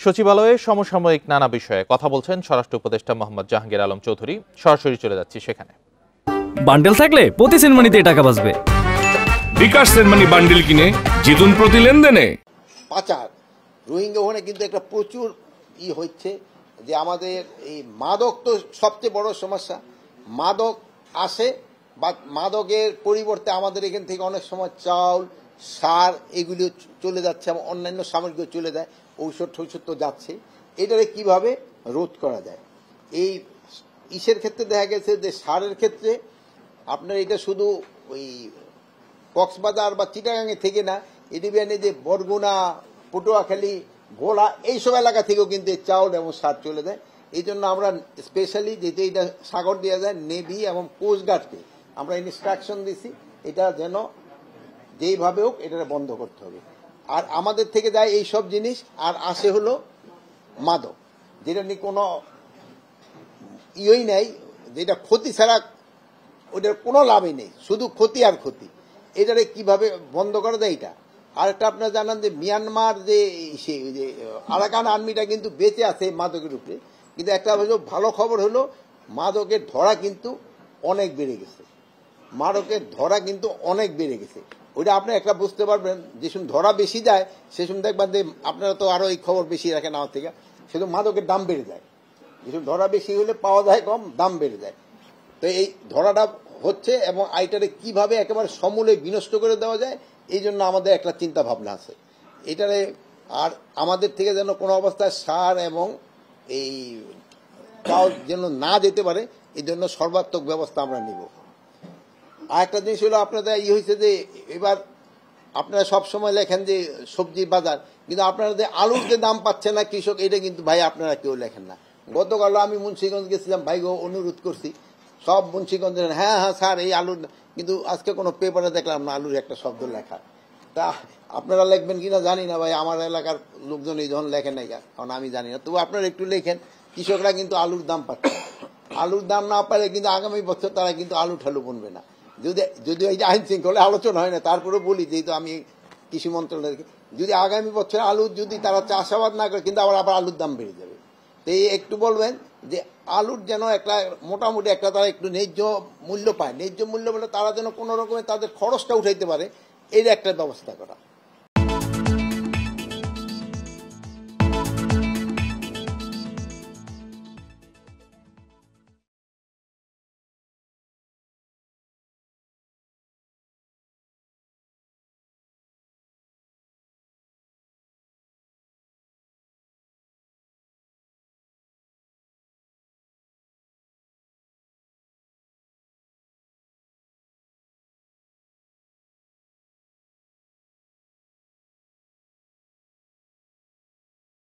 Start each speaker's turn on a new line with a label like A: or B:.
A: সচিবালয়ে সমসাময়িক নানা বিষয়ে কথা বলছেন স্বরাষ্ট্র উপদেষ্টা মোহাম্মদ জাহাঙ্গীর আলম চৌধুরী। সরাসরি চলে যাচ্ছি সেখানে।
B: বান্ডেল থাকলে প্রতি সেনমানিতে টাকা বাঁচবে।
C: বিকাশ সেনমানি বান্ডেল কিনে জিতুন প্রতি লেনদেনে।
D: পাচার রোহিঙ্গা ওখানে কিন্তু একটা প্রচুর হচ্ছে যে আমাদের এই মাদক তো সবচেয়ে বড় সমস্যা। মাদক আসে বা মাদকের পরিবর্তে আমাদের এখান থেকে অনেক সময় চাউল, সার এগুলি চলে যাচ্ছে এবং অন্যান্য সামগ্রী চলে যায়, ঔষধ টৌষধ তো যাচ্ছে। এটারে কিভাবে রোধ করা যায়? এই ইসের ক্ষেত্রে দেখা গেছে যে সারের ক্ষেত্রে আপনার এটা শুধু ওই কক্সবাজার বা চিটাগাঙে থেকে না, এডিবিয়ানে যে বরগুনা, পটুয়াখালী, ভোলা এইসব এলাকা থেকেও কিন্তু চাউল এবং সার চলে যায়। এই জন্য আমরা স্পেশালি যেটা এটা সাগর দেওয়া যায়, নেভি এবং কোস্টগার্ডকে আমরা ইনস্ট্রাকশন দিছি এটা যেন যেইভাবে হোক এটা বন্ধ করতে হবে। আর আমাদের থেকে যায় এই সব জিনিস, আর আসে হলো মাদক, যেটা নিয়ে কোনো নেই, যেটা ক্ষতি ছাড়া ওইটার কোনো লাভই নেই, শুধু ক্ষতি আর ক্ষতি। এটারে কিভাবে বন্ধ করা যায় এটা। আর একটা আপনারা জানান যে মিয়ানমার যে আরাকান আর্মিটা কিন্তু বেঁচে আছে মাদকের উপরে, কিন্তু একটা ভালো খবর হলো মাদকের ধরা কিন্তু অনেক বেড়ে গেছে। মাদকের ধরা কিন্তু অনেক বেড়ে গেছে। ওইটা আপনি একটা বুঝতে পারবেন, যে সময় ধরা বেশি যায় সে সময় দেখবেন যে আপনারা তো আরো এই খবর বেশি রাখেন আমার থেকে, সেজন্য মাদকের দাম বেড়ে যায়। যে সময় ধরা বেশি হলে পাওয়া যায় কম, দাম বেড়ে যায়। তো এই ধরাটা হচ্ছে এবং আইটারে কিভাবে একেবারে সমূলে বিনষ্ট করে দেওয়া যায়, এই জন্য আমাদের একটা চিন্তা ভাবনা আছে এটারে। আর আমাদের থেকে যেন কোনো অবস্থায় সার এবং এই চাউল যেন না যেতে পারে, এই জন্য সর্বাত্মক ব্যবস্থা আমরা নিব। আর একটা জিনিস হলো আপনাদের হয়েছে যে এবার আপনারা সবসময় লেখেন যে সবজি বাজার, কিন্তু আপনারা যে আলুর যে দাম পাচ্ছে না কৃষক, এটা কিন্তু ভাই আপনারা কেউ লেখেন না। গতকাল আমি মুন্সিগঞ্জ গেছিলাম, ভাই গো অনুরোধ করছি সব মুন্সিগঞ্জের, হ্যাঁ হ্যাঁ স্যার এই আলুর, কিন্তু আজকে কোনো পেপারে দেখলাম না আলুর একটা শব্দ লেখা। তা আপনারা লিখবেন কিনা জানি না ভাই, আমার এলাকার লোকজন এই যখন লেখেন নাই, কারণ আমি জানি না, তবু আপনারা একটু লেখেন। কৃষকরা কিন্তু আলুর দাম পাচ্ছে, আলুর দাম না পারে কিন্তু আগামী বছর তারা কিন্তু আলু ঠালু বনবে না। যদি এই যে আইন শৃঙ্খলা আলোচনা হয় না, তারপরে বলি যেহেতু আমি কৃষি মন্ত্রণালয়, যদি আগামী বছর আলু যদি তারা চাষাবাদ না করে, কিন্তু আবার আলুর দাম বেড়ে যাবে। তো এই একটু বলবেন যে আলুর যেন একটা মোটামুটি একটা তারা একটু ন্যায্য মূল্য পায়। ন্যায্য মূল্য বলে তারা যেন কোনো রকমের তাদের খরচটা উঠাইতে পারে, এর একটা ব্যবস্থা করা।